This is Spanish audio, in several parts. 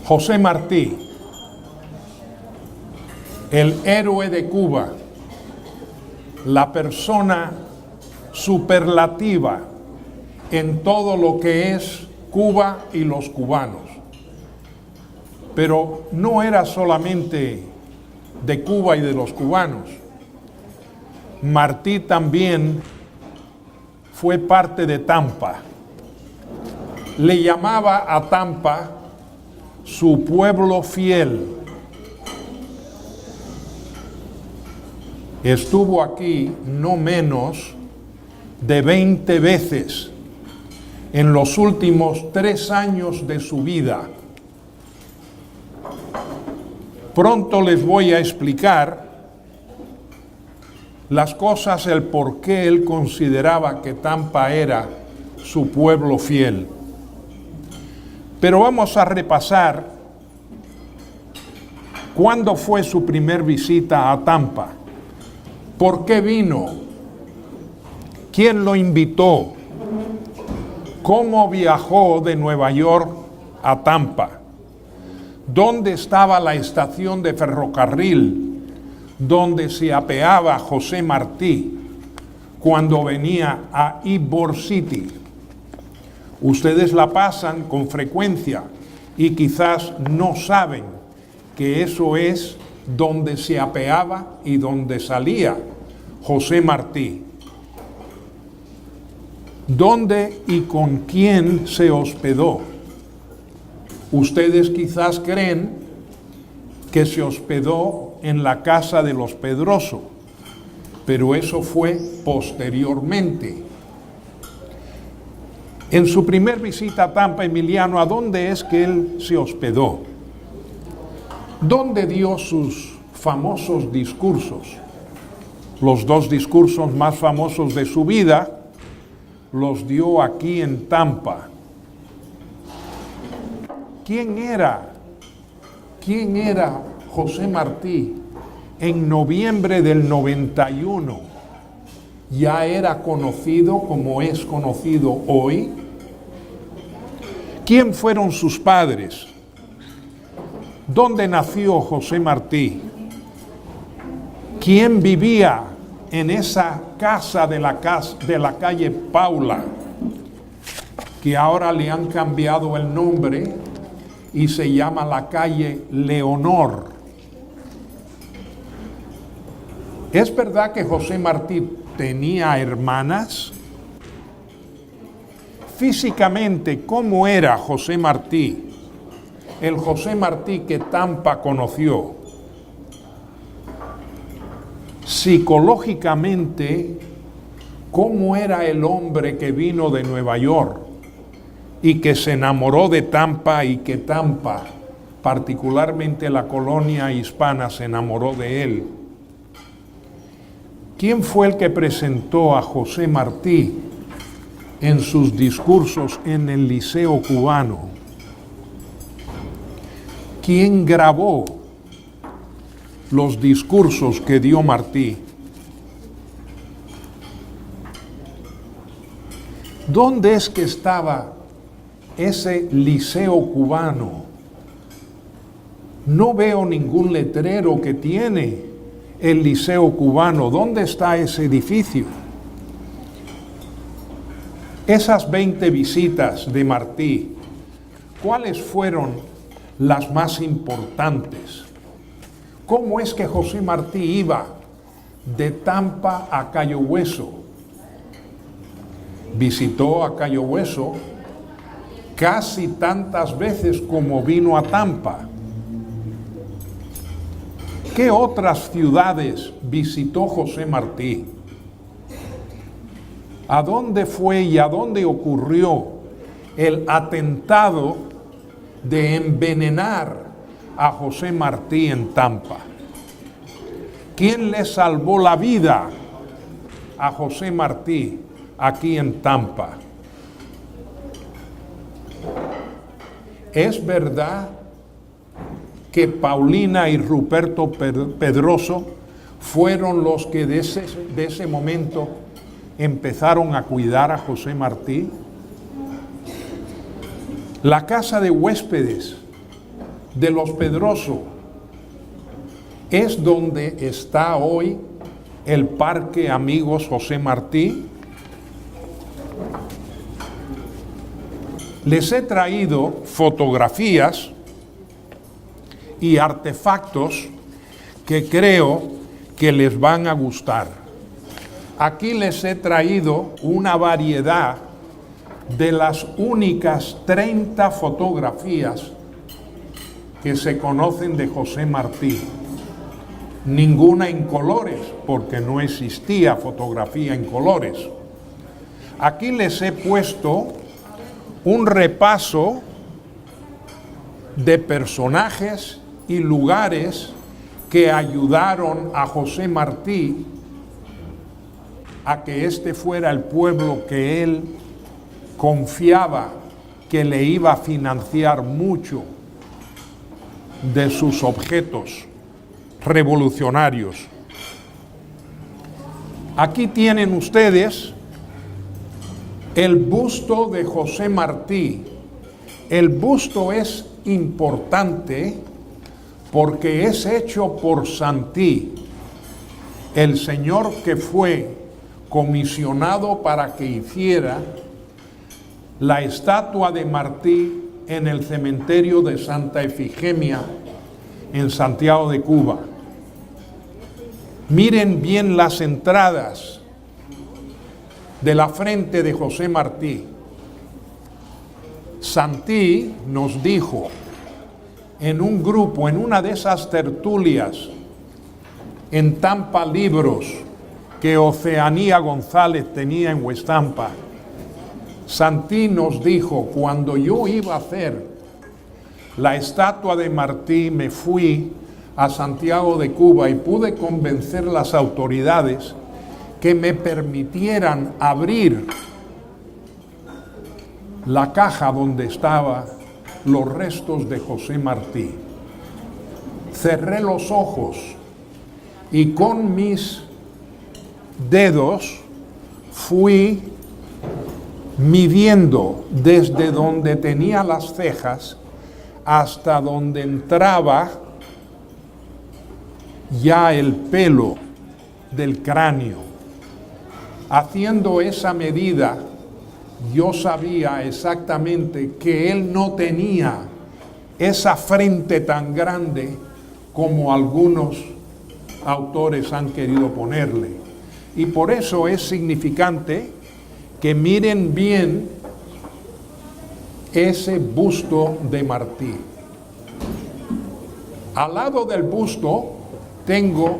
José Martí, el héroe de Cuba, la persona superlativa en todo lo que es Cuba y los cubanos. Pero no era solamente de Cuba y de los cubanos. Martí también fue parte de Tampa. Le llamaba a Tampa su pueblo fiel. Estuvo aquí no menos de 20 veces en los últimos 3 años de su vida. Pronto les voy a explicar las cosas, el por qué él consideraba que Tampa era su pueblo fiel. Pero vamos a repasar cuándo fue su primer visita a Tampa, por qué vino, quién lo invitó, cómo viajó de Nueva York a Tampa, dónde estaba la estación de ferrocarril donde se apeaba José Martí cuando venía a Ybor City. Ustedes la pasan con frecuencia y quizás no saben que eso es donde se apeaba y donde salía José Martí. ¿Dónde y con quién se hospedó? Ustedes quizás creen que se hospedó en la casa de los Pedroso, pero eso fue posteriormente. En su primer visita a Tampa, Emiliano, ¿a dónde es que él se hospedó? ¿Dónde dio sus famosos discursos? Los 2 discursos más famosos de su vida los dio aquí en Tampa. ¿Quién era José Martí en noviembre del 91? ¿Ya era conocido como es conocido hoy? ¿Quién fueron sus padres? ¿Dónde nació José Martí? ¿Quién vivía en esa casa de la calle Paula, que ahora le han cambiado el nombre y se llama la calle Leonor? ¿Es verdad que José Martí tenía hermanas? Físicamente, ¿cómo era José Martí? El José Martí que Tampa conoció. Psicológicamente, ¿cómo era el hombre que vino de Nueva York y que se enamoró de Tampa y que Tampa, particularmente la colonia hispana, se enamoró de él? ¿Quién fue el que presentó a José Martí en sus discursos en el Liceo Cubano? ¿Quién grabó los discursos que dio Martí? ¿Dónde es que estaba ese Liceo Cubano? No veo ningún letrero que tiene el Liceo Cubano. ¿Dónde está ese edificio? Esas 20 visitas de Martí, ¿cuáles fueron las más importantes? ¿Cómo es que José Martí iba de Tampa a Cayo Hueso? Visitó a Cayo Hueso casi tantas veces como vino a Tampa. ¿Qué otras ciudades visitó José Martí? ¿A dónde fue y a dónde ocurrió el atentado de envenenar a José Martí en Tampa? ¿Quién le salvó la vida a José Martí aquí en Tampa? ¿Es verdad que Paulina y Ruperto Pedroso fueron los que de ese momento empezaron a cuidar a José Martí? La casa de huéspedes de Los Pedrosos es donde está hoy el Parque Amigos José Martí. Les he traído fotografías y artefactos que creo que les van a gustar. Aquí les he traído una variedad de las únicas 30 fotografías que se conocen de José Martí. Ninguna en colores, porque no existía fotografía en colores. Aquí les he puesto un repaso de personajes y lugares que ayudaron a José Martí a que este fuera el pueblo que él confiaba que le iba a financiar mucho de sus objetos revolucionarios. Aquí tienen ustedes el busto de José Martí. El busto es importante porque es hecho por Santí, el señor que fue comisionado para que hiciera la estatua de Martí en el cementerio de Santa Efigenia en Santiago de Cuba. Miren bien las entradas de la frente de José Martí. Santí nos dijo en un grupo, en una de esas tertulias en Tampa Libros que Oceanía González tenía en Huestampa, Santí nos dijo: cuando yo iba a hacer la estatua de Martí, me fui a Santiago de Cuba y pude convencer a las autoridades que me permitieran abrir la caja donde estaban los restos de José Martí. Cerré los ojos y con mis dedos fui midiendo desde donde tenía las cejas hasta donde entraba ya el pelo del cráneo. Haciendo esa medida, yo sabía exactamente que él no tenía esa frente tan grande como algunos autores han querido ponerle. Y por eso es significante que miren bien ese busto de Martí. Al lado del busto tengo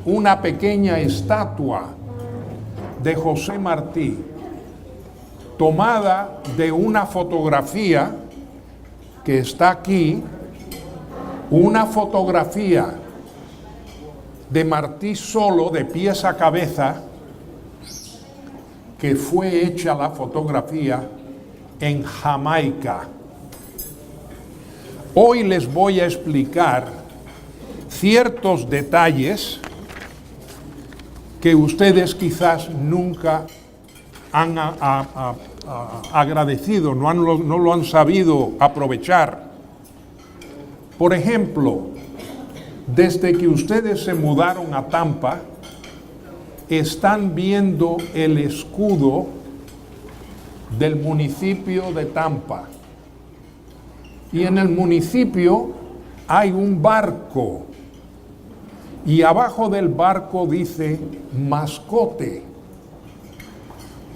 una pequeña estatua de José Martí, tomada de una fotografía que está aquí, una fotografía de Martí solo, de pies a cabeza, que fue hecha la fotografía en Jamaica. Hoy les voy a explicar ciertos detalles que ustedes quizás nunca han agradecido, no lo han sabido aprovechar. Por ejemplo, desde que ustedes se mudaron a Tampa, están viendo el escudo del municipio de Tampa. Y en el municipio hay un barco. Y abajo del barco dice mascote.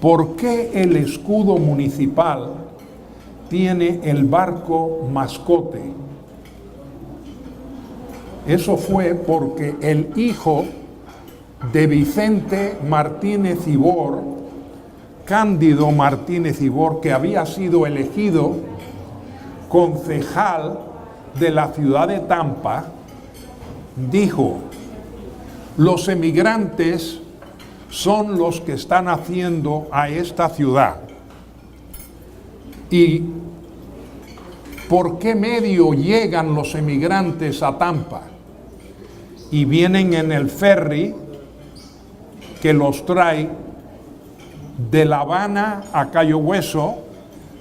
¿Por qué el escudo municipal tiene el barco mascote? Eso fue porque el hijo de Vicente Martínez Ibor, Cándido Martínez Ibor, que había sido elegido concejal de la ciudad de Tampa, dijo: los emigrantes son los que están haciendo a esta ciudad. ¿Y por qué medio llegan los emigrantes a Tampa? Y vienen en el ferry que los trae de La Habana a Cayo Hueso,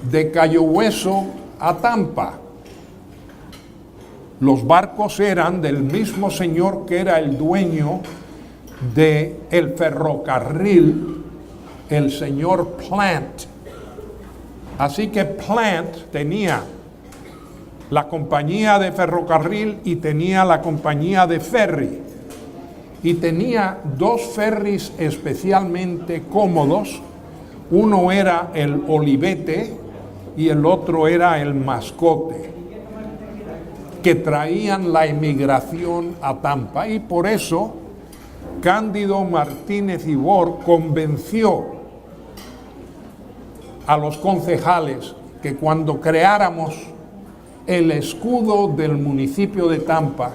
de Cayo Hueso a Tampa. Los barcos eran del mismo señor que era el dueño del ferrocarril, el señor Plant. Así que Plant tenía la compañía de ferrocarril y tenía la compañía de ferry. Y tenía dos ferries especialmente cómodos. Uno era el Olivete y el otro era el Mascote, que traían la emigración a Tampa. Y por eso Cándido Martínez Ibor convenció a los concejales que cuando creáramos el escudo del municipio de Tampa,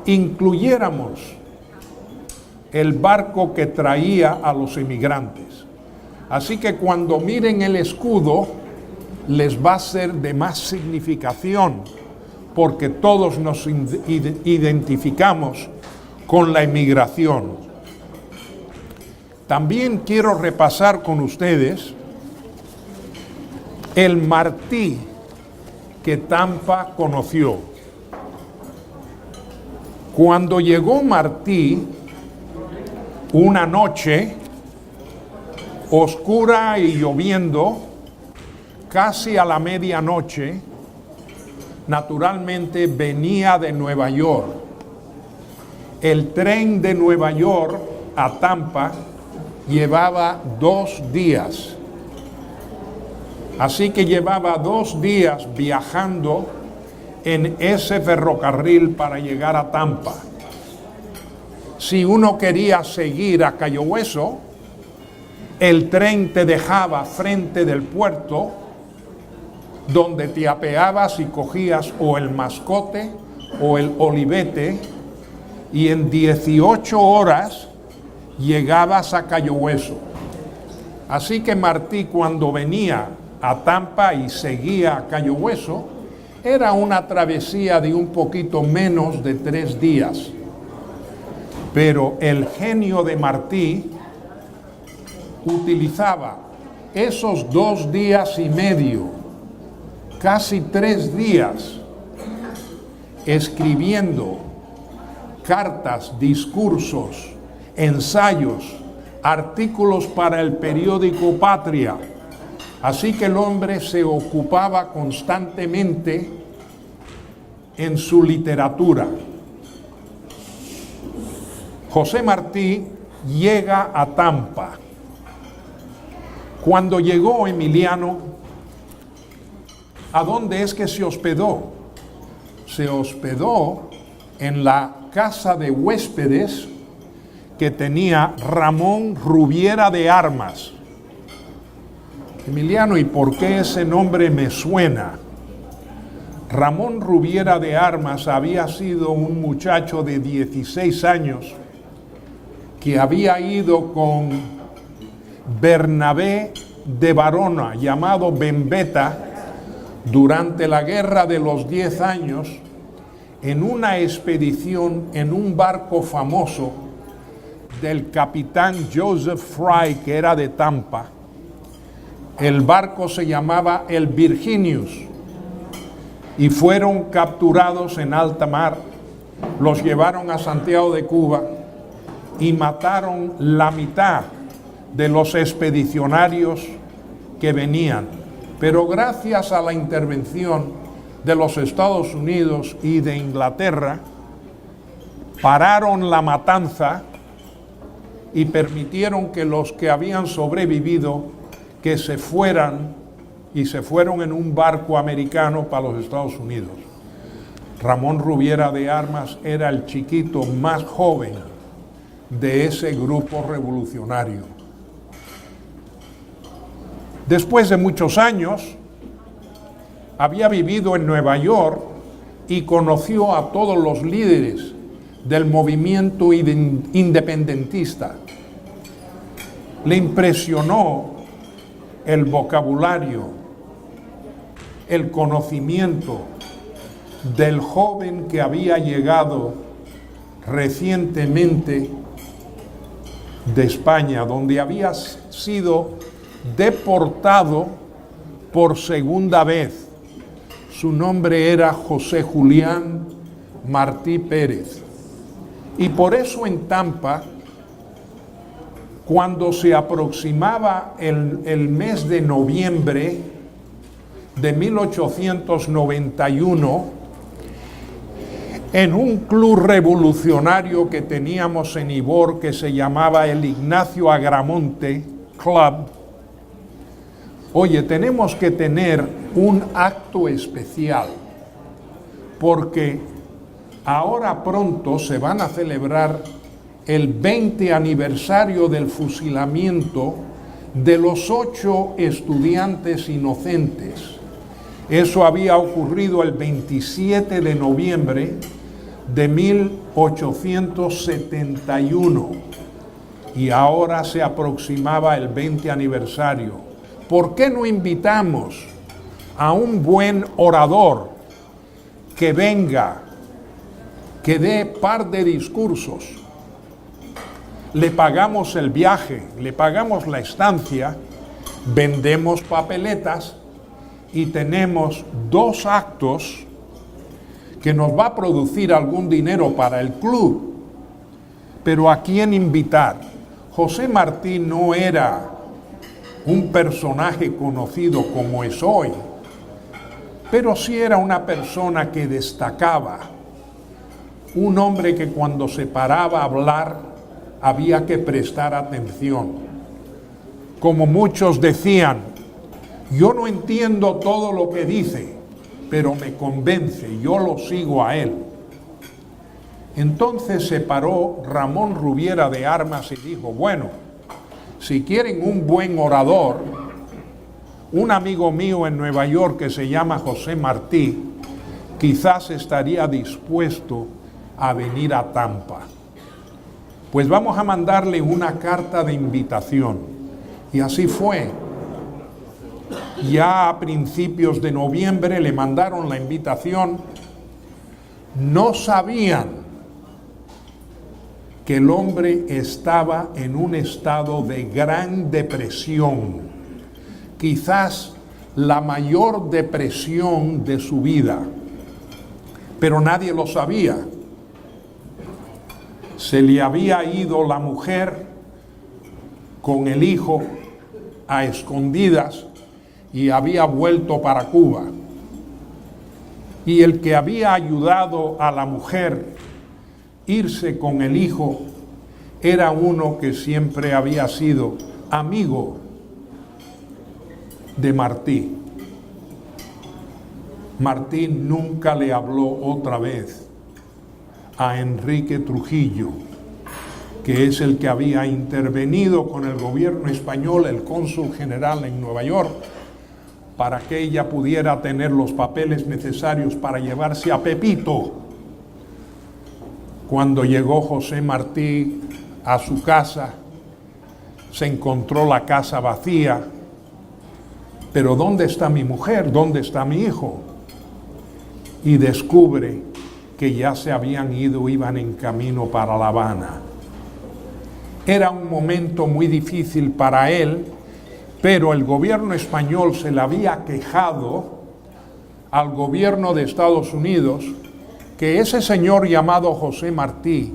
incluyéramos el barco que traía a los inmigrantes. Así que cuando miren el escudo, les va a ser de más significación, porque todos nos identificamos con la inmigración. También quiero repasar con ustedes el Martí que Tampa conoció. Cuando llegó Martí, una noche oscura y lloviendo, casi a la medianoche, naturalmente venía de Nueva York. El tren de Nueva York a Tampa llevaba 2 días. Así que llevaba 2 días viajando en ese ferrocarril para llegar a Tampa. Si uno quería seguir a Cayo Hueso, el tren te dejaba frente del puerto, donde te apeabas y cogías o el Mascote o el Olivete, y en 18 horas llegabas a Cayo Hueso. Así que Martí, cuando venía a Tampa y seguía a Cayo Hueso, era una travesía de un poquito menos de 3 días. Pero el genio de Martí utilizaba esos 2 días y medio, casi 3 días, escribiendo cartas, discursos, ensayos, artículos para el periódico Patria. Así que el hombre se ocupaba constantemente en su literatura. José Martí llega a Tampa. Cuando llegó Emiliano, ¿a dónde es que se hospedó? Se hospedó en la casa de huéspedes que tenía Ramón Rubiera de Armas. Emiliano, ¿y por qué ese nombre me suena? Ramón Rubiera de Armas había sido un muchacho de 16 años que había ido con Bernabé de Barona, llamado Bembeta, durante la Guerra de los 10 años, en una expedición en un barco famoso del capitán Joseph Fry, que era de Tampa. El barco se llamaba el Virginius y fueron capturados en alta mar. Los llevaron a Santiago de Cuba y mataron la mitad de los expedicionarios que venían. Pero gracias a la intervención de los Estados Unidos y de Inglaterra, pararon la matanza y permitieron que los que habían sobrevivido que se fueran, y se fueron en un barco americano para los Estados Unidos. Ramón Rubiera de Armas era el chiquito más joven de ese grupo revolucionario. Después de muchos años, había vivido en Nueva York y conoció a todos los líderes del movimiento independentista. Le impresionó el vocabulario, el conocimiento del joven que había llegado recientemente de España, donde había sido deportado por segunda vez. Su nombre era José Julián Martí Pérez. Y por eso en Tampa, cuando se aproximaba el mes de noviembre de 1891, en un club revolucionario que teníamos en Ybor, que se llamaba el Ignacio Agramonte Club, oye, tenemos que tener un acto especial, porque ahora pronto se van a celebrar el 20 aniversario del fusilamiento de los 8 estudiantes inocentes. Eso había ocurrido el 27 de noviembre de 1871 y ahora se aproximaba el 20 aniversario. ¿Por qué no invitamos a un buen orador que venga, que dé par de discursos? Le pagamos el viaje, le pagamos la estancia, vendemos papeletas y tenemos 2 actos que nos va a producir algún dinero para el club. Pero ¿a quién invitar? José Martí no era un personaje conocido como es hoy, pero sí era una persona que destacaba, un hombre que cuando se paraba a hablar había que prestar atención. Como muchos decían, yo no entiendo todo lo que dice, pero me convence, yo lo sigo a él. Entonces se paró Ramón Rubiera de Armas y dijo, bueno, si quieren un buen orador, un amigo mío en Nueva York que se llama José Martí, quizás estaría dispuesto a venir a Tampa. Pues vamos a mandarle una carta de invitación. Y así fue. Ya a principios de noviembre le mandaron la invitación. No sabían que el hombre estaba en un estado de gran depresión, quizás la mayor depresión de su vida, pero nadie lo sabía. Se le había ido la mujer con el hijo a escondidas y había vuelto para Cuba. Y el que había ayudado a la mujer irse con el hijo era uno que siempre había sido amigo de Martí. Martí nunca le habló otra vez a Enrique Trujillo, que es el que había intervenido con el gobierno español, el cónsul general en Nueva York, para que ella pudiera tener los papeles necesarios para llevarse a Pepito. Cuando llegó José Martí a su casa, se encontró la casa vacía. Pero ¿dónde está mi mujer? ¿Dónde está mi hijo? Y descubre que ya se habían ido, iban en camino para La Habana. Era un momento muy difícil para él, pero el gobierno español se le había quejado al gobierno de Estados Unidos que ese señor llamado José Martí,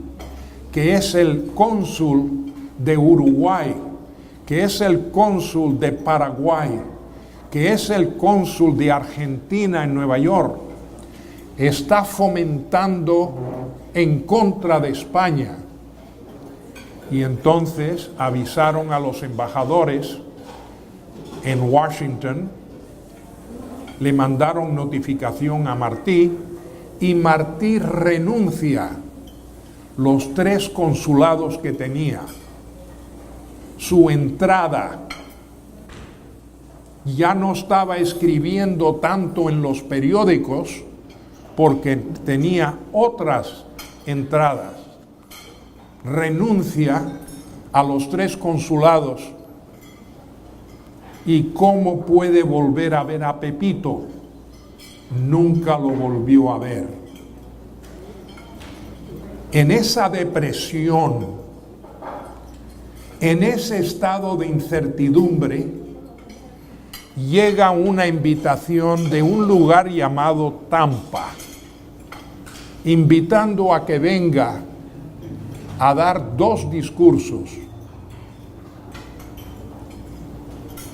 que es el cónsul de Uruguay, que es el cónsul de Paraguay, que es el cónsul de Argentina en Nueva York, está fomentando en contra de España. Y entonces avisaron a los embajadores en Washington, le mandaron notificación a Martí y Martí renuncia los 3 consulados que tenía. Su entrada, ya no estaba escribiendo tanto en los periódicos porque tenía otras entradas. Renuncia a los 3 consulados. ¿Y cómo puede volver a ver a Pepito? Nunca lo volvió a ver. En esa depresión, en ese estado de incertidumbre, llega una invitación de un lugar llamado Tampa. invitando a que venga a dar 2 discursos.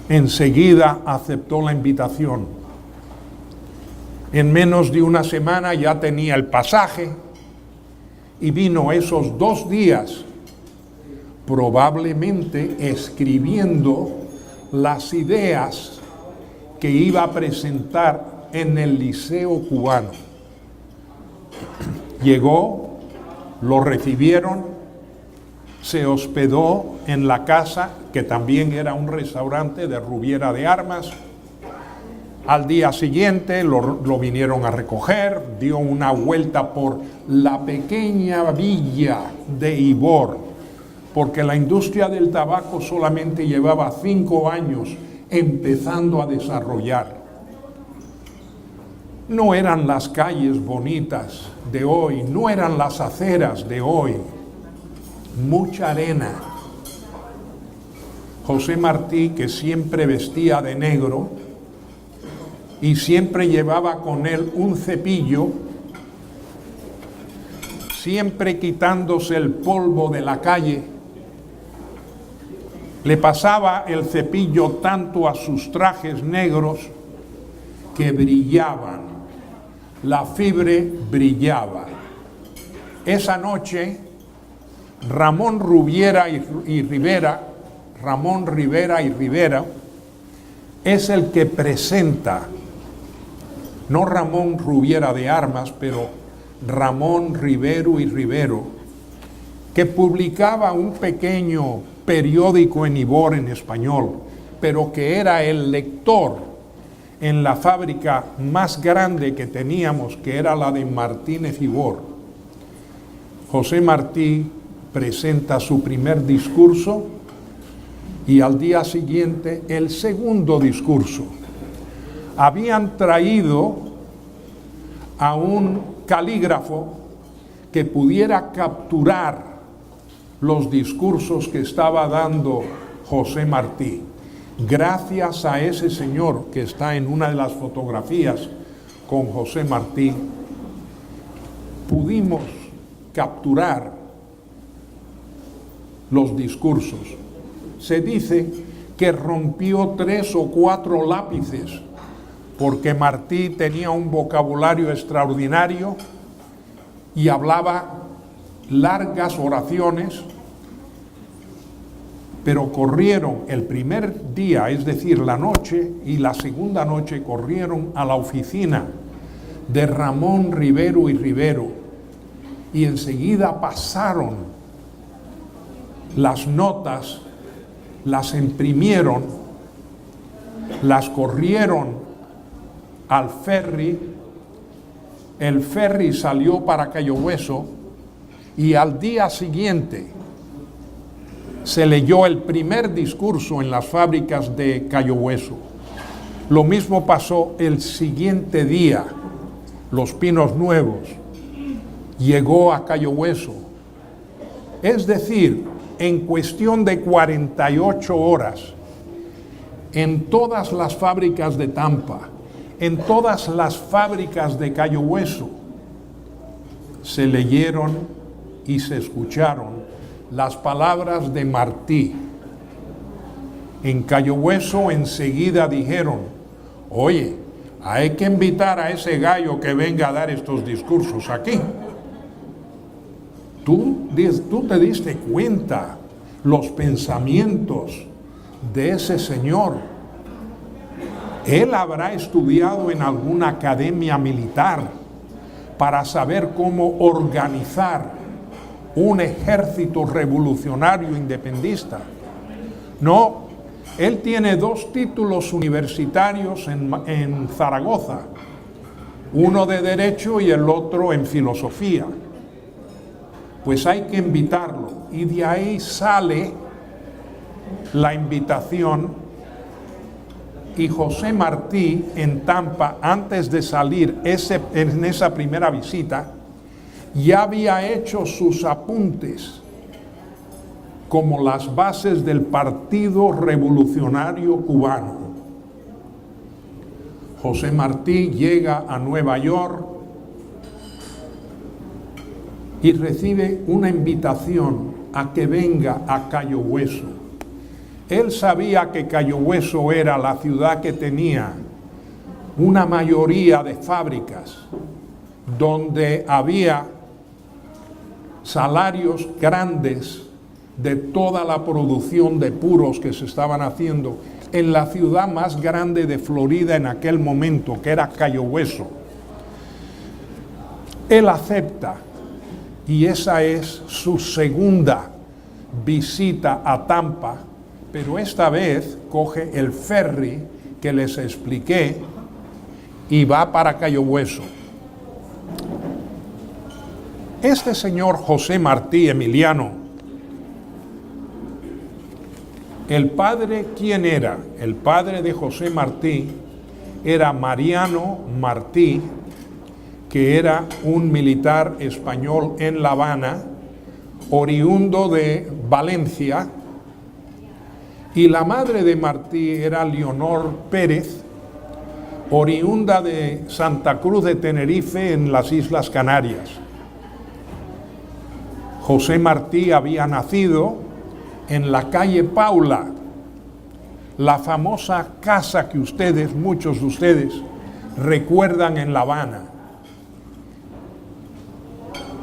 Enseguida aceptó la invitación. En menos de una semana ya tenía el pasaje y vino esos 2 días, probablemente escribiendo las ideas que iba a presentar en el Liceo Cubano. Llegó, lo recibieron, se hospedó en la casa, que también era un restaurante de Rubiera de Armas. Al día siguiente lo vinieron a recoger, dio una vuelta por la pequeña villa de Ybor, porque la industria del tabaco solamente llevaba 5 años empezando a desarrollar. No eran las calles bonitas de hoy, no eran las aceras de hoy, mucha arena. José Martí, que siempre vestía de negro y siempre llevaba con él un cepillo, siempre quitándose el polvo de la calle, le pasaba el cepillo tanto a sus trajes negros que brillaban, la fibre brillaba. Esa noche, Ramón Rivera y Rivera es el que presenta, no Ramón Rubiera de Armas, pero Ramón Rivero y Rivero, que publicaba un pequeño periódico en Ybor en español, pero que era el lector en la fábrica más grande que teníamos, que era la de Martínez Ybor. José Martí presenta su primer discurso y al día siguiente el segundo discurso. Habían traído a un calígrafo que pudiera capturar los discursos que estaba dando José Martí. Gracias a ese señor que está en una de las fotografías con José Martí, pudimos capturar los discursos. Se dice que rompió 3 o 4 lápices, porque Martí tenía un vocabulario extraordinario y hablaba largas oraciones, pero corrieron el primer día, es decir, la noche, y la segunda noche corrieron a la oficina de Ramón Rivero y Rivero, y enseguida pasaron las notas, las imprimieron, las corrieron al ferry, el ferry salió para Cayo Hueso y al día siguiente se leyó el primer discurso en las fábricas de Cayo Hueso. Lo mismo pasó el siguiente día, Los Pinos Nuevos, llegó a Cayo Hueso. Es decir, en cuestión de 48 horas, en todas las fábricas de Tampa, en todas las fábricas de Cayo Hueso, se leyeron y se escucharon las palabras de Martí. En Cayo Hueso enseguida dijeron: oye, hay que invitar a ese gallo que venga a dar estos discursos aquí. Tú te diste cuenta los pensamientos de ese señor. Él habrá estudiado en alguna academia militar para saber cómo organizar un ejército revolucionario independentista. No, él tiene 2 títulos universitarios en Zaragoza, uno de Derecho y el otro en Filosofía. Pues hay que invitarlo, y de ahí sale la invitación, y José Martí en Tampa, antes de salir en esa primera visita, ya había hecho sus apuntes como las bases del Partido Revolucionario Cubano. José Martí llega a Nueva York y recibe una invitación a que venga a Cayo Hueso. Él sabía que Cayo Hueso era la ciudad que tenía una mayoría de fábricas, donde había salarios grandes de toda la producción de puros que se estaban haciendo en la ciudad más grande de Florida en aquel momento, que era Cayo Hueso. Él acepta, y esa es su segunda visita a Tampa, pero esta vez coge el ferry que les expliqué y va para Cayo Hueso. Este señor José Martí Emiliano, el padre, ¿quién era? El padre de José Martí era Mariano Martí, que era un militar español en La Habana, oriundo de Valencia, y la madre de Martí era Leonor Pérez, oriunda de Santa Cruz de Tenerife en las Islas Canarias. José Martí había nacido en la calle Paula, la famosa casa que muchos de ustedes, recuerdan en La Habana.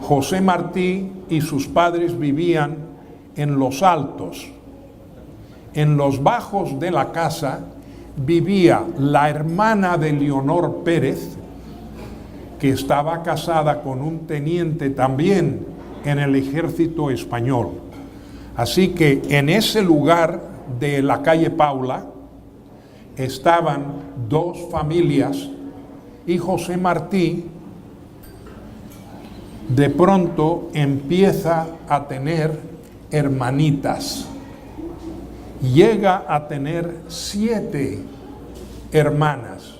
José Martí y sus padres vivían en los altos. En los bajos de la casa vivía la hermana de Leonor Pérez, que estaba casada con un teniente también en el ejército español. Así que en ese lugar de la calle Paula estaban dos familias y José Martí de pronto empieza a tener hermanitas. Llega a tener 7 hermanas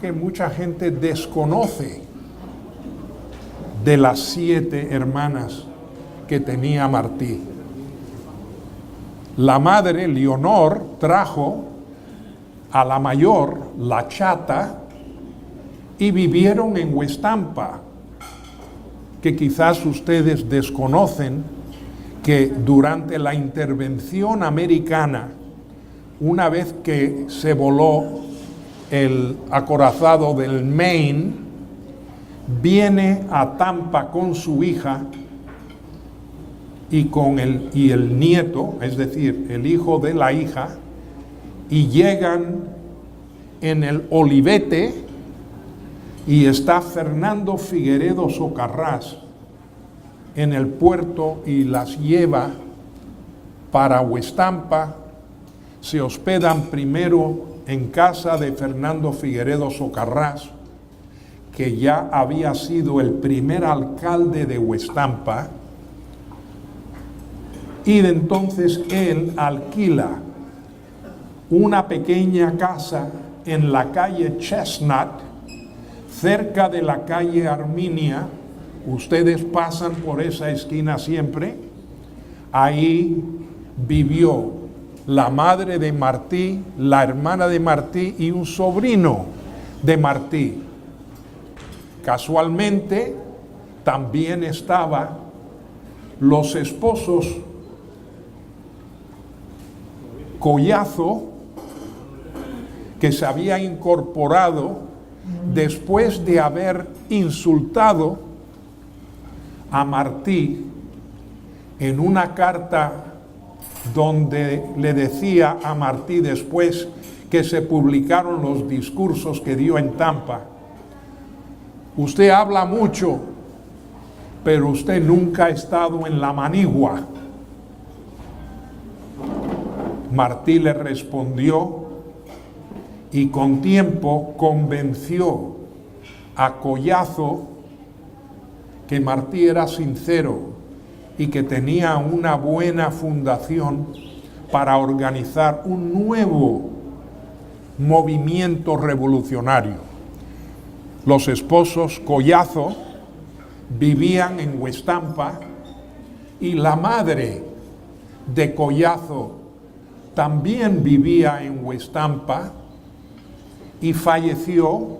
que mucha gente desconoce de las 7 hermanas que tenía Martí. La madre, Leonor, trajo a la mayor, la chata, y vivieron en Huestampa, que quizás ustedes desconocen que durante la intervención americana, una vez que se voló el acorazado del Maine, viene a Tampa con su hija y el nieto, es decir, el hijo de la hija, y llegan en el Olivete y está Fernando Figueredo Socarrás en el puerto y las lleva para Huestampa. Se hospedan primero en casa de Fernando Figueredo Socarrás, que ya había sido el primer alcalde de Huestampa, y de entonces él alquila una pequeña casa en la calle Chestnut, cerca de la calle Arminia. Ustedes pasan por esa esquina siempre. Ahí vivió la madre de Martí, la hermana de Martí y un sobrino de Martí. Casualmente también estaban los esposos Collazo, que se había incorporado después de haber insultado a Martí en una carta donde le decía a Martí, después que se publicaron los discursos que dio en Tampa: usted habla mucho, pero usted nunca ha estado en la manigua. Martí le respondió y con tiempo convenció a Collazo que Martí era sincero y que tenía una buena fundación para organizar un nuevo movimiento revolucionario. Los esposos Collazo vivían en Huestampa y la madre de Collazo también vivía en Huestampa y falleció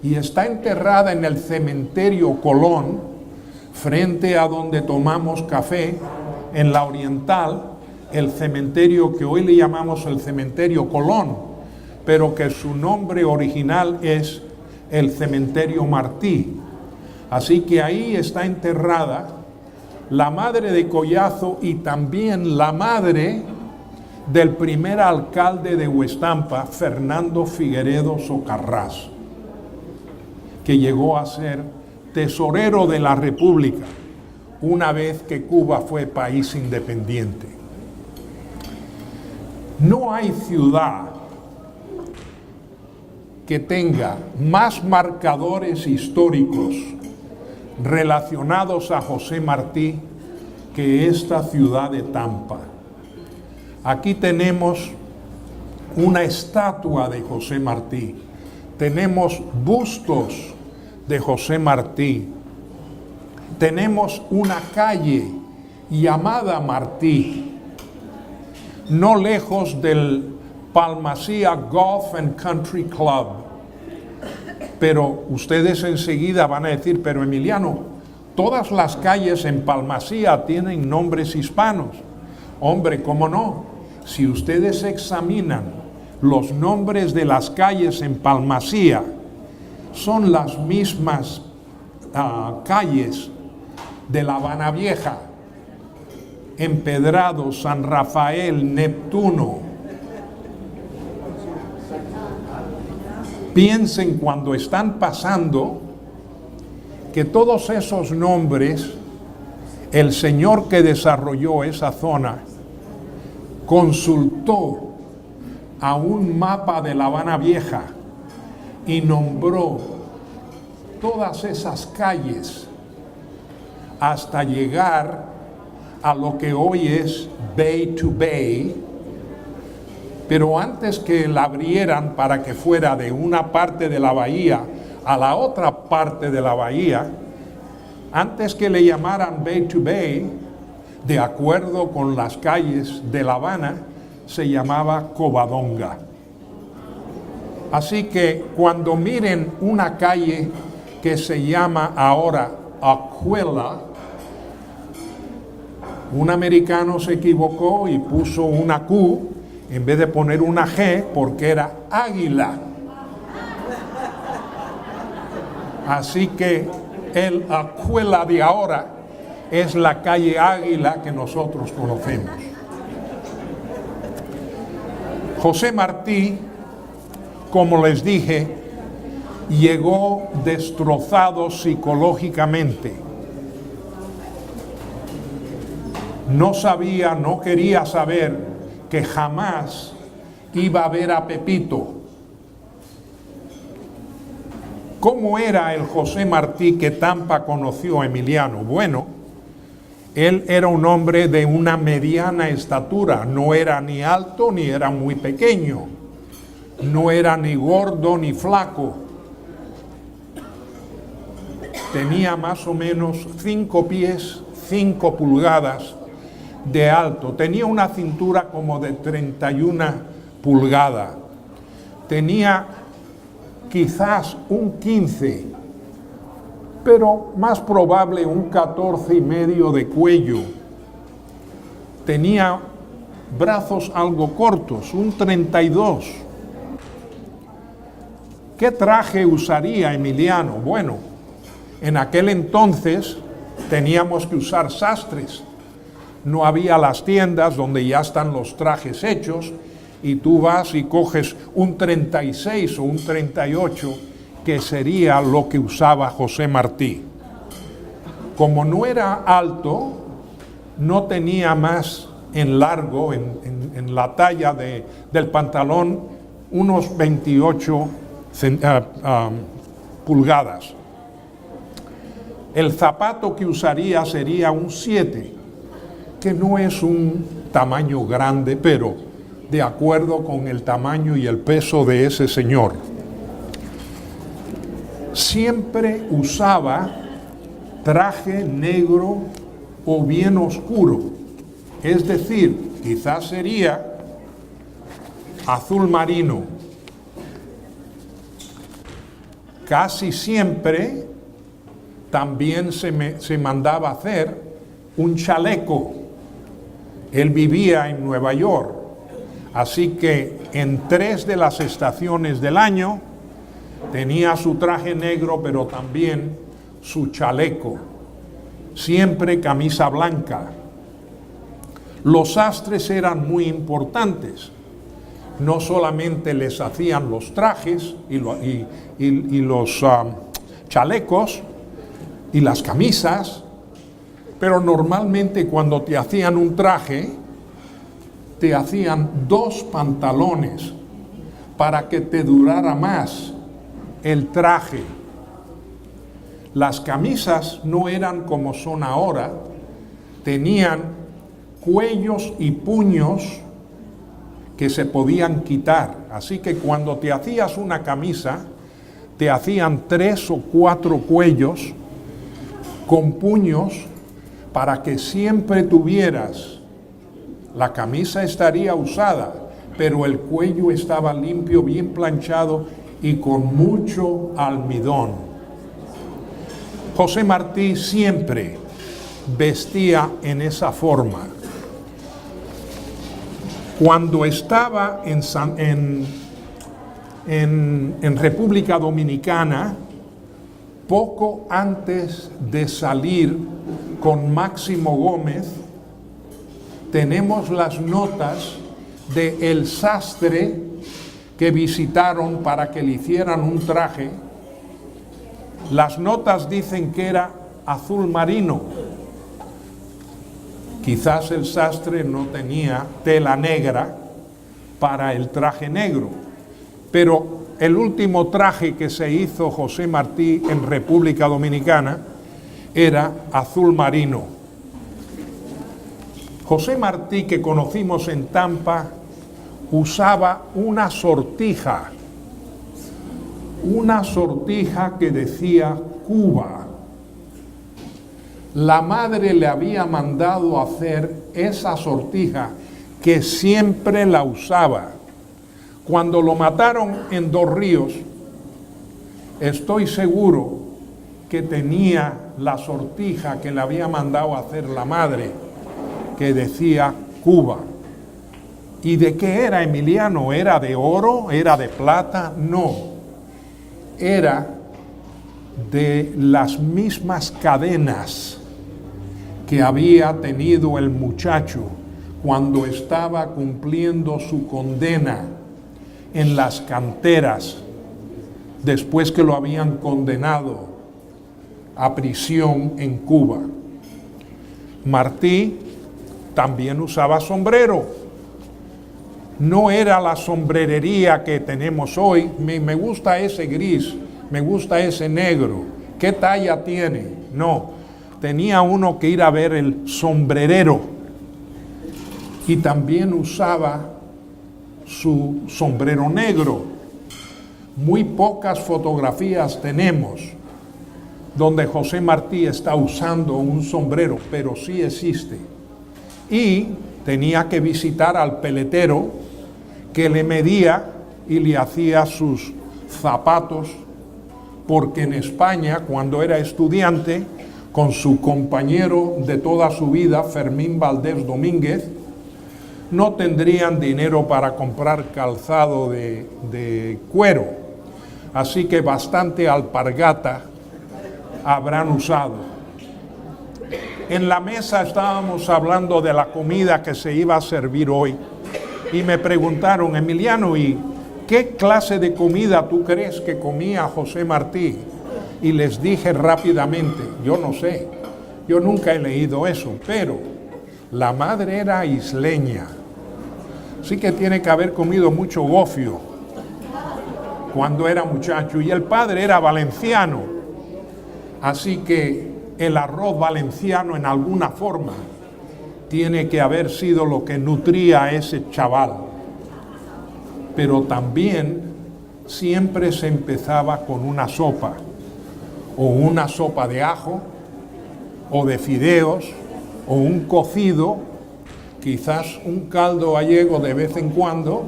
y está enterrada en el cementerio Colón, frente a donde tomamos café, en la Oriental, el cementerio que hoy le llamamos el cementerio Colón, pero que su nombre original es el cementerio Martí. Así que ahí está enterrada la madre de Collazo y también la madre del primer alcalde de Huestampa, Fernando Figueredo Socarrás, que llegó a ser tesorero de la República una vez que Cuba fue país independiente. No hay ciudad que tenga más marcadores históricos relacionados a José Martí que esta ciudad de Tampa. Aquí tenemos una estatua de José Martí, tenemos bustos de José Martí, tenemos una calle llamada Martí, no lejos del Palmasía Golf and Country Club. Pero ustedes enseguida van a decir, pero Emiliano, todas las calles en Palmasía tienen nombres hispanos. Hombre, ¿cómo no? Si ustedes examinan los nombres de las calles en Palmasía, son las mismas calles de La Habana Vieja, Empedrado, San Rafael, Neptuno. Piensen cuando están pasando que todos esos nombres, el señor que desarrolló esa zona consultó a un mapa de La Habana Vieja y nombró todas esas calles hasta llegar a lo que hoy es Bay to Bay. Pero antes que la abrieran para que fuera de una parte de la bahía a la otra parte de la bahía, antes que le llamaran Bay to Bay, de acuerdo con las calles de La Habana, se llamaba Covadonga. Así que cuando miren una calle que se llama ahora Aquila, un americano se equivocó y puso una Q en vez de poner una G, porque era Águila. Así que el Aquila de ahora es la calle Águila que nosotros conocemos. José Martí, como les dije, llegó destrozado psicológicamente. No sabía, no quería saber que jamás iba a ver a Pepito. ¿Cómo era el José Martí que Tampa conoció Emiliano? Bueno, él era un hombre de una mediana estatura, no era ni alto ni era muy pequeño, no era ni gordo ni flaco. Tenía más o menos 5 pies, 5 pulgadas de alto, tenía una cintura como de 31 pulgadas, tenía quizás un 15, pero más probable un 14 y medio de cuello, tenía brazos algo cortos, un 32. ¿Qué traje usaría Emiliano? Bueno, en aquel entonces teníamos que usar sastres. No había las tiendas donde ya están los trajes hechos y tú vas y coges un 36 o un 38, que sería lo que usaba José Martí. Como no era alto, no tenía más en largo, en la talla del pantalón, unos 28 pulgadas. El zapato que usaría sería un 7, que no es un tamaño grande, pero de acuerdo con el tamaño y el peso de ese señor. Siempre usaba traje negro o bien oscuro, es decir, quizás sería azul marino. Casi siempre también se mandaba hacer un chaleco. Él vivía en Nueva York, así que en 3 de las estaciones del año tenía su traje negro, pero también su chaleco, siempre camisa blanca. Los sastres eran muy importantes, no solamente les hacían los trajes y los chalecos y las camisas, pero normalmente cuando te hacían un traje, te hacían 2 pantalones para que te durara más el traje. Las camisas no eran como son ahora, tenían cuellos y puños que se podían quitar. Así que cuando te hacías una camisa, te hacían 3 o 4 cuellos con puños para que siempre tuvieras. La camisa estaría usada, pero el cuello estaba limpio, bien planchado y con mucho almidón. José Martí siempre vestía en esa forma. Cuando estaba en República Dominicana, poco antes de salir con Máximo Gómez, tenemos las notas de el sastre que visitaron para que le hicieran un traje. Las notas dicen que era azul marino. Quizás el sastre no tenía tela negra para el traje negro, pero el último traje que se hizo José Martí en República Dominicana era azul marino. José Martí, que conocimos en Tampa, usaba una sortija que decía Cuba. La madre le había mandado hacer esa sortija que siempre la usaba. Cuando lo mataron en Dos Ríos, estoy seguro que tenía la sortija que le había mandado hacer la madre, que decía Cuba. ¿Y de qué era, Emiliano? ¿Era de oro? ¿Era de plata? No. Era de las mismas cadenas que había tenido el muchacho cuando estaba cumpliendo su condena en las canteras, después que lo habían condenado a prisión en Cuba. Martí también usaba sombrero. No era la sombrerería que tenemos hoy. Me gusta ese gris, me gusta ese negro. ¿Qué talla tiene? No, tenía uno que ir a ver el sombrerero. Y también usaba su sombrero negro. Muy pocas fotografías tenemos donde José Martí está usando un sombrero, pero sí existe. Y tenía que visitar al peletero que le medía y le hacía sus zapatos, porque en España, cuando era estudiante, con su compañero de toda su vida, Fermín Valdés Domínguez, no tendrían dinero para comprar calzado de cuero, así que bastante alpargata habrán usado. En la mesa estábamos hablando de la comida que se iba a servir hoy y me preguntaron, Emiliano, ¿y qué clase de comida tú crees que comía José Martí? Y les dije rápidamente, yo no sé, yo nunca he leído eso, pero la madre era isleña, sí que tiene que haber comido mucho gofio cuando era muchacho, y el padre era valenciano, así que el arroz valenciano en alguna forma tiene que haber sido lo que nutría a ese chaval. Pero también siempre se empezaba con una sopa, o una sopa de ajo, o de fideos, o un cocido, quizás un caldo gallego de vez en cuando,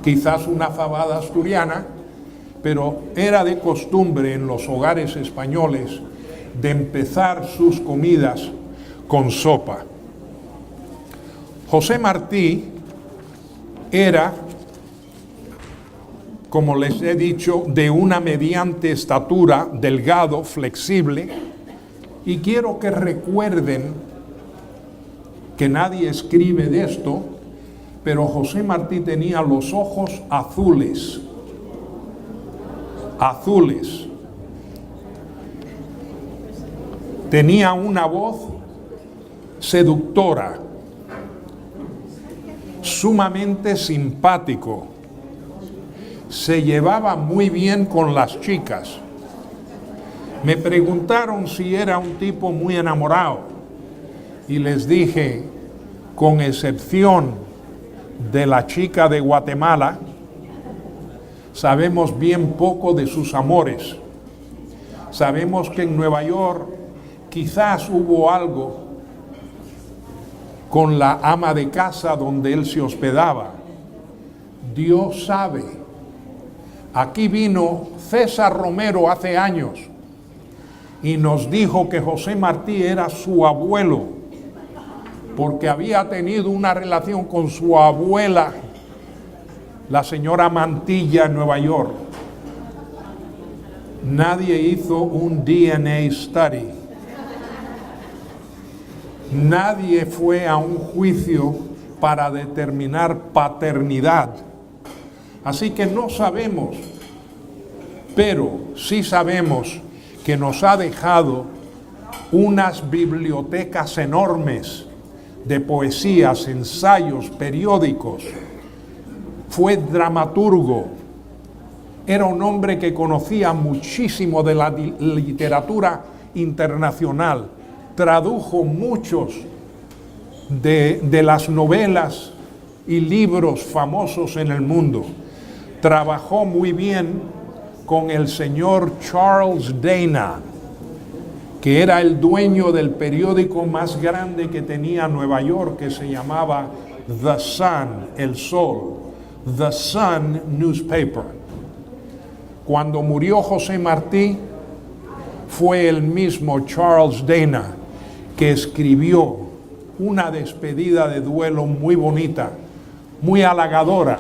quizás una fabada asturiana, pero era de costumbre en los hogares españoles de empezar sus comidas con sopa. José Martí era, como les he dicho, de una mediante estatura, delgado, flexible, y quiero que recuerden que nadie escribe de esto, pero José Martí tenía los ojos azules, tenía una voz seductora, sumamente simpático, se llevaba muy bien con las chicas. Me preguntaron si era un tipo muy enamorado y les dije, con excepción de la chica de Guatemala, sabemos bien poco de sus amores. Sabemos que en Nueva York quizás hubo algo con la ama de casa donde él se hospedaba. Dios sabe. Aquí vino César Romero hace años y nos dijo que José Martí era su abuelo, porque había tenido una relación con su abuela, la señora Mantilla, en Nueva York. Nadie hizo un DNA study. Nadie fue a un juicio para determinar paternidad. Así que no sabemos, pero sí sabemos que nos ha dejado unas bibliotecas enormes de poesías, ensayos, periódicos. Fue dramaturgo. Era un hombre que conocía muchísimo de la literatura internacional. Tradujo muchos de las novelas y libros famosos en el mundo. Trabajó muy bien con el señor Charles Dana, que era el dueño del periódico más grande que tenía Nueva York, que se llamaba The Sun, El Sol, The Sun Newspaper. Cuando murió José Martí, fue el mismo Charles Dana que escribió una despedida de duelo muy bonita, muy halagadora,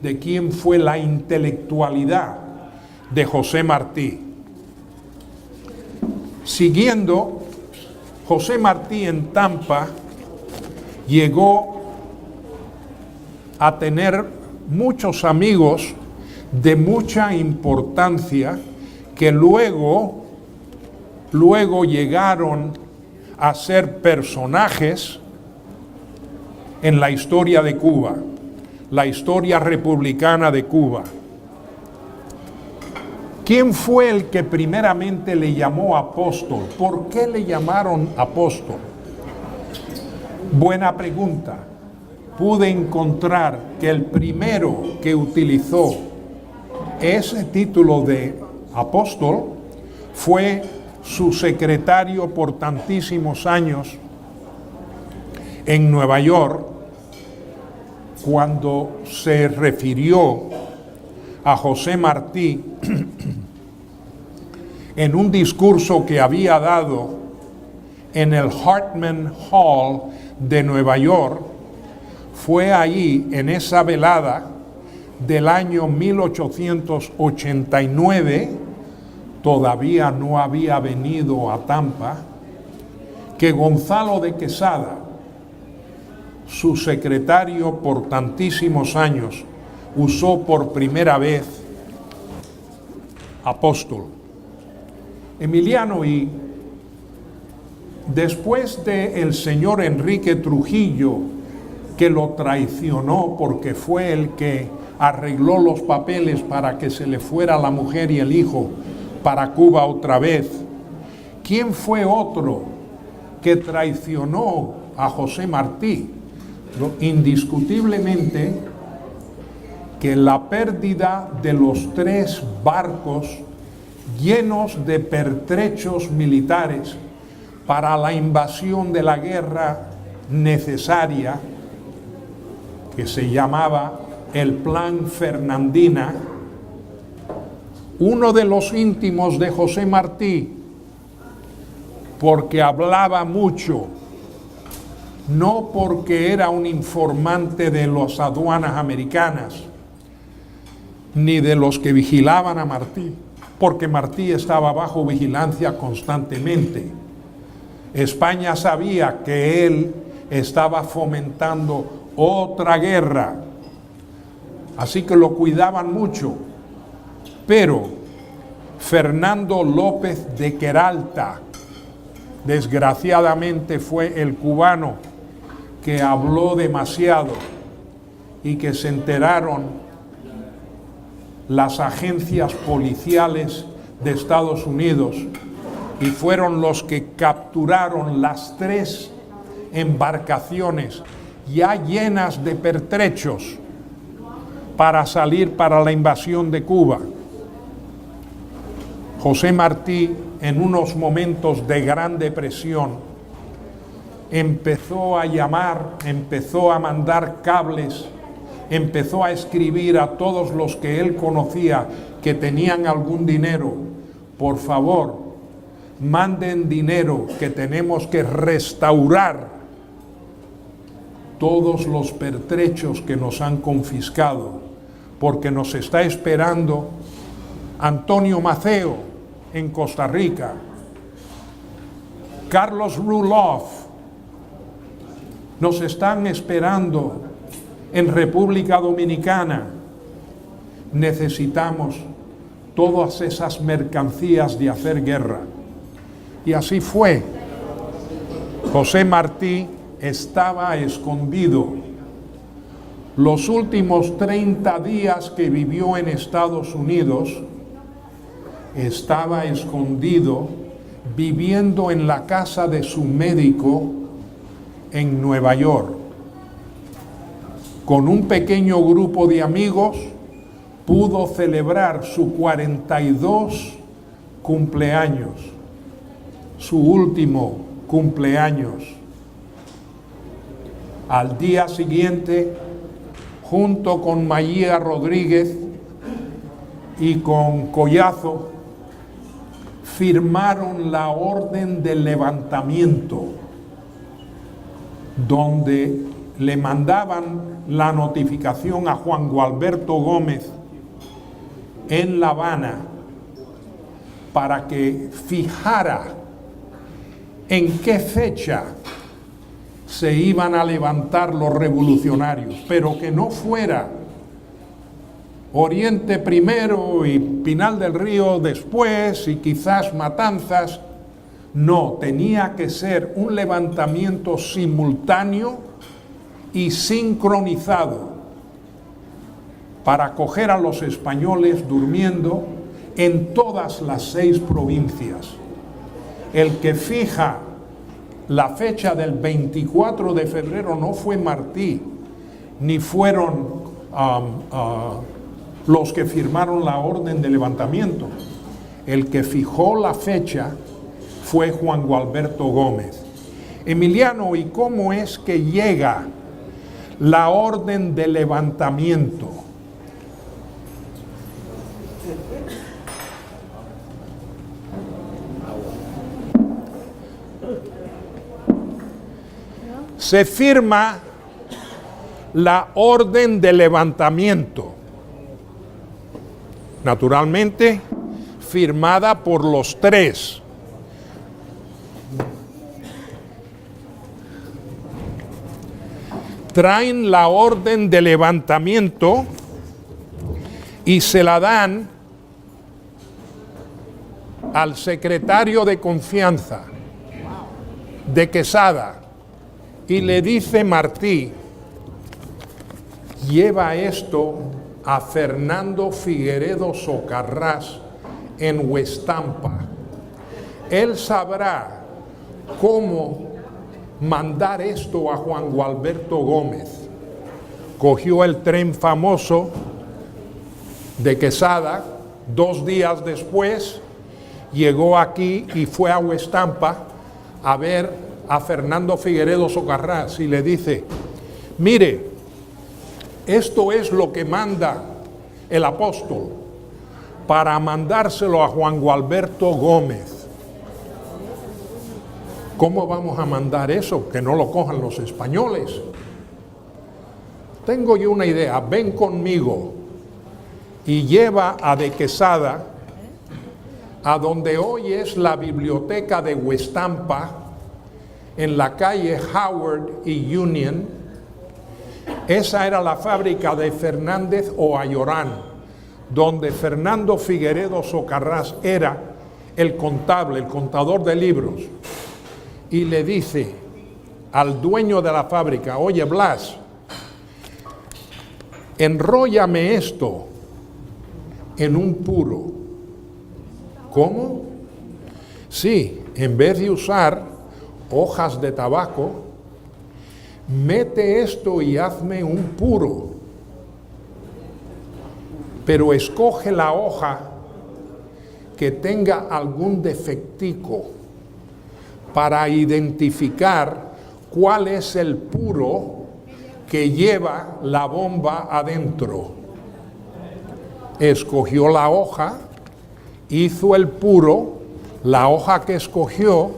de quién fue la intelectualidad de José Martí. Siguiendo, José Martí en Tampa llegó a tener muchos amigos de mucha importancia que luego llegaron a ser personajes en la historia de Cuba, la historia republicana de Cuba. ¿Quién fue el que primeramente le llamó apóstol? ¿Por qué le llamaron apóstol? Buena pregunta. Pude encontrar que el primero que utilizó ese título de apóstol fue su secretario por tantísimos años en Nueva York, cuando se refirió a José Martí en un discurso que había dado en el Hartman Hall de Nueva York. Fue allí, en esa velada del año 1889, todavía no había venido a Tampa, que Gonzalo de Quesada, su secretario por tantísimos años, usó por primera vez apóstol. Emiliano, y después de el señor Enrique Trujillo, que lo traicionó porque fue el que arregló los papeles para que se le fuera la mujer y el hijo para Cuba otra vez, ¿quién fue otro que traicionó a José Martí? Indiscutiblemente que la pérdida de los 3 barcos llenos de pertrechos militares para la invasión de la guerra necesaria, que se llamaba el Plan Fernandina. Uno de los íntimos de José Martí porque hablaba mucho, no porque era un informante de las aduanas americanas, ni de los que vigilaban a Martí, porque Martí estaba bajo vigilancia constantemente. España sabía que él estaba fomentando otra guerra, así que lo cuidaban mucho. Pero Fernando López de Queralta, desgraciadamente, fue el cubano que habló demasiado y que se enteraron las agencias policiales de Estados Unidos, y fueron los que capturaron las 3 embarcaciones ya llenas de pertrechos para salir para la invasión de Cuba. José Martí, en unos momentos de gran depresión, empezó a llamar, empezó a mandar cables, empezó a escribir a todos los que él conocía que tenían algún dinero: por favor, manden dinero, que tenemos que restaurar todos los pertrechos que nos han confiscado, porque nos está esperando Antonio Maceo en Costa Rica, Carlos Ruloff, nos están esperando en República Dominicana. Necesitamos todas esas mercancías de hacer guerra. Y así fue. José Martí estaba escondido. Los últimos 30 días que vivió en Estados Unidos, estaba escondido, viviendo en la casa de su médico en Nueva York. Con un pequeño grupo de amigos pudo celebrar su 42 cumpleaños, su último cumpleaños. Al día siguiente, junto con María Rodríguez y con Collazo, firmaron la orden de levantamiento, donde le mandaban la notificación a Juan Gualberto Gómez en La Habana para que fijara en qué fecha se iban a levantar los revolucionarios, pero que no fuera Oriente primero y Pinal del Río después y quizás Matanzas. No, tenía que ser un levantamiento simultáneo y sincronizado para coger a los españoles durmiendo en todas las 6 provincias. El que fija la fecha del 24 de febrero no fue Martí, ni fueron los que firmaron la orden de levantamiento. El que fijó la fecha fue Juan Gualberto Gómez. Emiliano, ¿y cómo es que llega la orden de levantamiento? Se firma la orden de levantamiento, naturalmente firmada por los 3. Traen la orden de levantamiento y se la dan al secretario de confianza de Quesada, y le dice Martí: lleva esto a Fernando Figueredo Socarrás en Huestampa. Él sabrá cómo mandar esto a Juan Gualberto Gómez. Cogió el tren famoso de Quesada, 2 días después llegó aquí y fue a Huestampa a ver a Fernando Figueredo Socarrás y le dice: mire, esto es lo que manda el apóstol para mandárselo a Juan Gualberto Gómez. ¿Cómo vamos a mandar eso? Que no lo cojan los españoles. Tengo yo una idea, ven conmigo y lleva a De Quesada a donde hoy es la biblioteca de Huestampa, en la calle Howard y Union. Esa era la fábrica de Fernández o Ayorán, donde Fernando Figueredo Socarrás era el contable, el contador de libros. Y le dice al dueño de la fábrica: oye, Blas, enróllame esto en un puro. ¿Cómo? Sí, en vez de usar hojas de tabaco, mete esto y hazme un puro. Pero escoge la hoja que tenga algún defectico para identificar cuál es el puro que lleva la bomba adentro. Escogió la hoja, hizo el puro. La hoja que escogió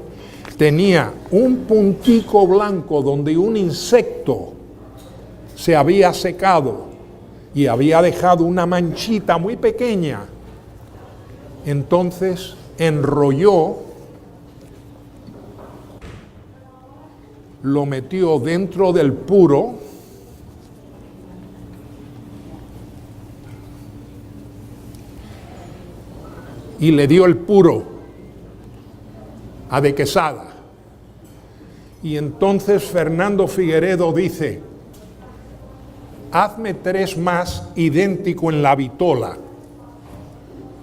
tenía un puntico blanco donde un insecto se había secado y había dejado una manchita muy pequeña. Entonces enrolló, lo metió dentro del puro y le dio el puro a De Quesada. Y entonces Fernando Figueredo dice: hazme 3 más idéntico en la vitola.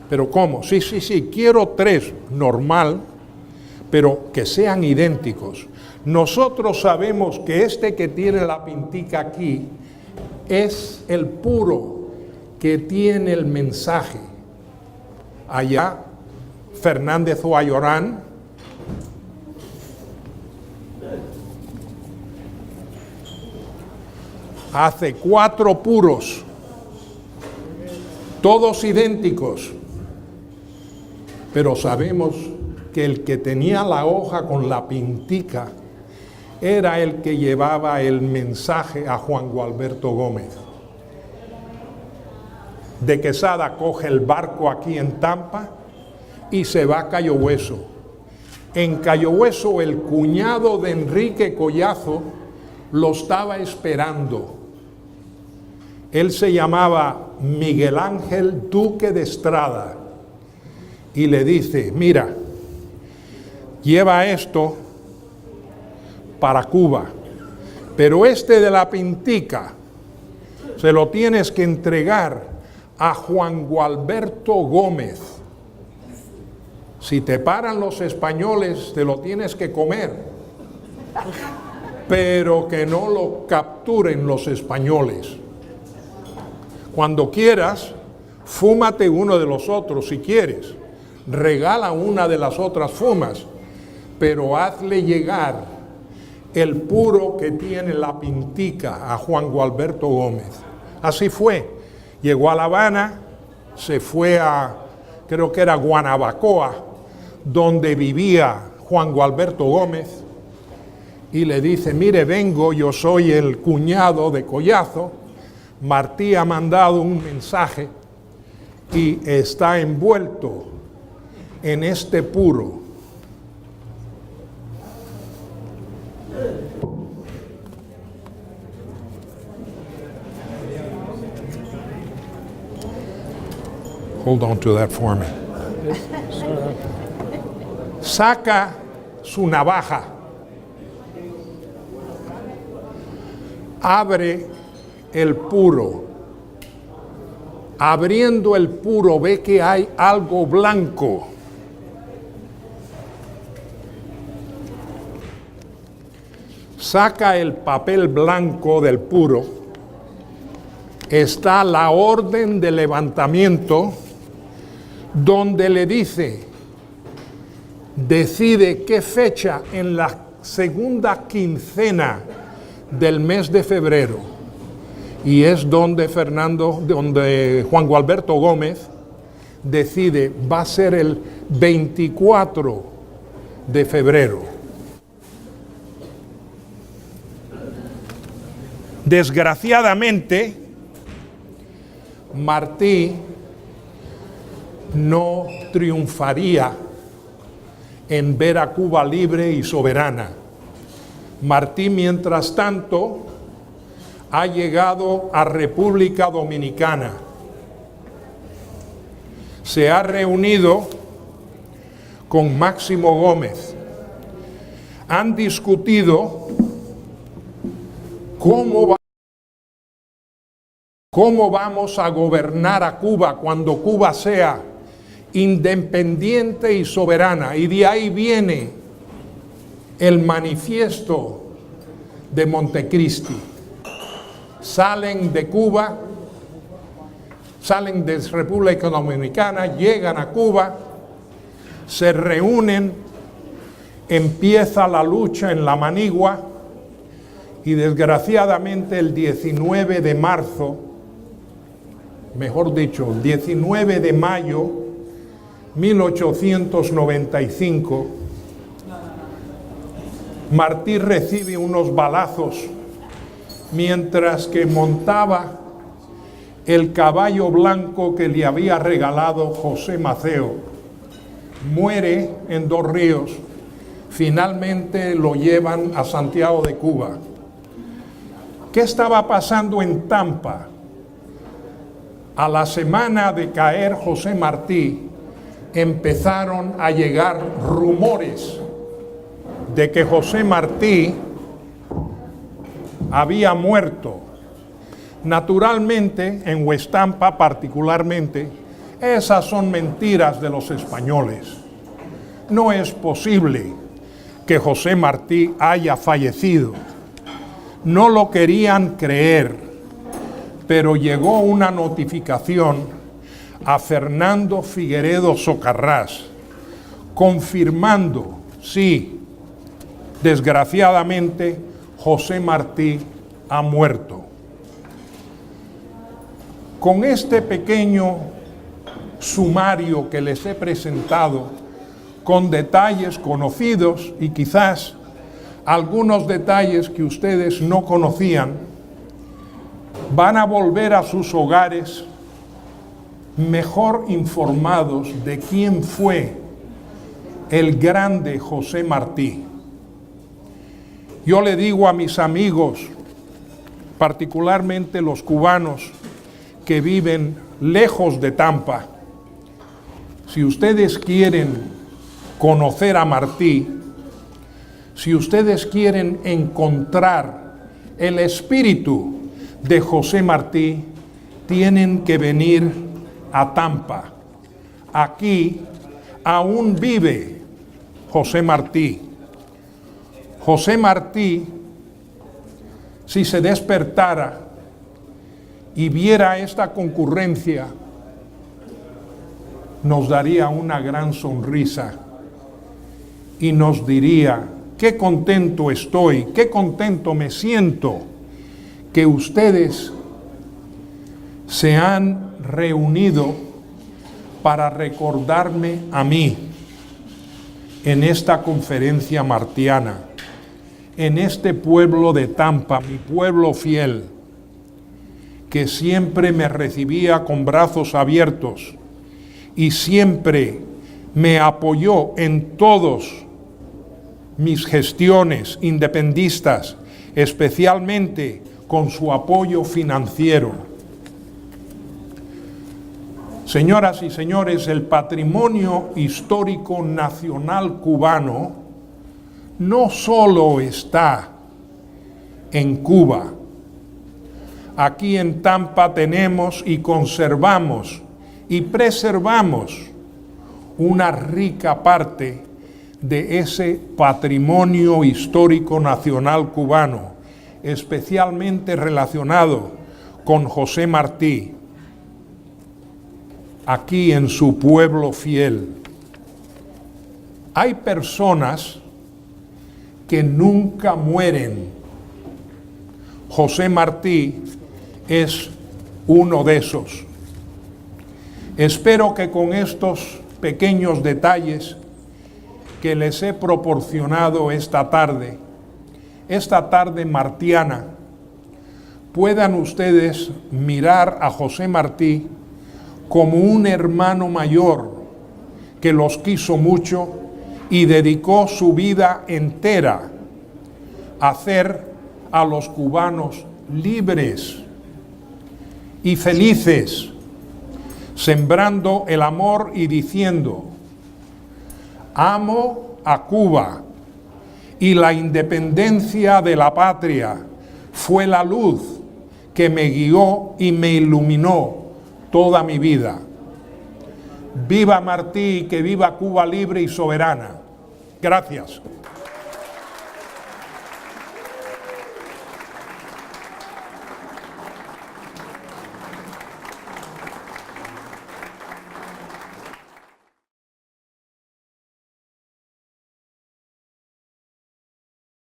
¿Pero cómo? Sí, quiero 3 normal, pero que sean idénticos. Nosotros sabemos que este que tiene la pintica aquí es el puro que tiene el mensaje. Allá, Fernández o Ayorán hace 4 puros, todos idénticos, pero sabemos que el que tenía la hoja con la pintica era el que llevaba el mensaje a Juan Gualberto Gómez. De Quesada coge el barco aquí en Tampa y se va a Cayo Hueso. En Cayo Hueso el cuñado de Enrique Collazo lo estaba esperando. Él se llamaba Miguel Ángel Duque de Estrada y le dice: mira, lleva esto para Cuba, pero este de la pintica se lo tienes que entregar a Juan Gualberto Gómez. Si te paran los españoles, te lo tienes que comer, pero que no lo capturen los españoles. Cuando quieras, fúmate uno de los otros si quieres, regala una de las otras fumas, pero hazle llegar el puro que tiene la pintica a Juan Gualberto Gómez. Así fue. Llegó a La Habana, se fue a, creo que era Guanabacoa, donde vivía Juan Gualberto Gómez, y le dice: mire, vengo, yo soy el cuñado de Collazo, Martí ha mandado un mensaje y está envuelto en este puro. Hold on to that for me. Saca su navaja, abre el puro. Abriendo el puro ve que hay algo blanco. Saca el papel blanco del puro. Está la orden de levantamiento, donde le dice: decide qué fecha en la segunda quincena del mes de febrero. Y es donde Juan Gualberto Gómez decide, va a ser el 24 de febrero. Desgraciadamente, Martí no triunfaría en ver a Cuba libre y soberana. Martí, mientras tanto, ha llegado a República Dominicana. Se ha reunido con Máximo Gómez. Han discutido cómo vamos a gobernar a Cuba cuando Cuba sea independiente y soberana. Y de ahí viene el manifiesto de Montecristi. Salen de Cuba, salen de República Dominicana, llegan a Cuba, se reúnen, empieza la lucha en La Manigua y desgraciadamente el 19 de marzo, mejor dicho, el 19 de mayo 1895, Martí recibe unos balazos mientras que montaba el caballo blanco que le había regalado José Maceo. Muere en Dos Ríos. Finalmente lo llevan a Santiago de Cuba. ¿Qué estaba pasando en Tampa? A la semana de caer José Martí, empezaron a llegar rumores de que José Martí había muerto. Naturalmente, en Huestampa particularmente, esas son mentiras de los españoles. No es posible que José Martí haya fallecido. No lo querían creer, pero llegó una notificación a Fernando Figueredo Socarrás, confirmando, sí, desgraciadamente, José Martí ha muerto. Con este pequeño sumario que les he presentado, con detalles conocidos y quizás algunos detalles que ustedes no conocían, van a volver a sus hogares mejor informados de quién fue el grande José Martí. Yo le digo a mis amigos, particularmente los cubanos que viven lejos de Tampa, si ustedes quieren conocer a Martí, si ustedes quieren encontrar el espíritu de José Martí, tienen que venir a Tampa. Aquí aún vive José Martí. José Martí, si se despertara y viera esta concurrencia, nos daría una gran sonrisa y nos diría: qué contento estoy, qué contento me siento que ustedes se han reunido para recordarme a mí en esta conferencia martiana, en este pueblo de Tampa, mi pueblo fiel, que siempre me recibía con brazos abiertos y siempre me apoyó en todos mis gestiones independistas, especialmente con su apoyo financiero. Señoras y señores, el patrimonio histórico nacional cubano no solo está en Cuba. Aquí en Tampa tenemos y conservamos y preservamos una rica parte de ese patrimonio histórico nacional cubano, especialmente relacionado con José Martí, aquí en su pueblo fiel. Hay personas que nunca mueren. José Martí es uno de esos. Espero que con estos pequeños detalles que les he proporcionado esta tarde martiana, puedan ustedes mirar a José Martí como un hermano mayor que los quiso mucho y dedicó su vida entera a hacer a los cubanos libres y felices, sembrando el amor y diciendo: amo a Cuba y la independencia de la patria fue la luz que me guió y me iluminó toda mi vida. Viva Martí y que viva Cuba libre y soberana. Gracias.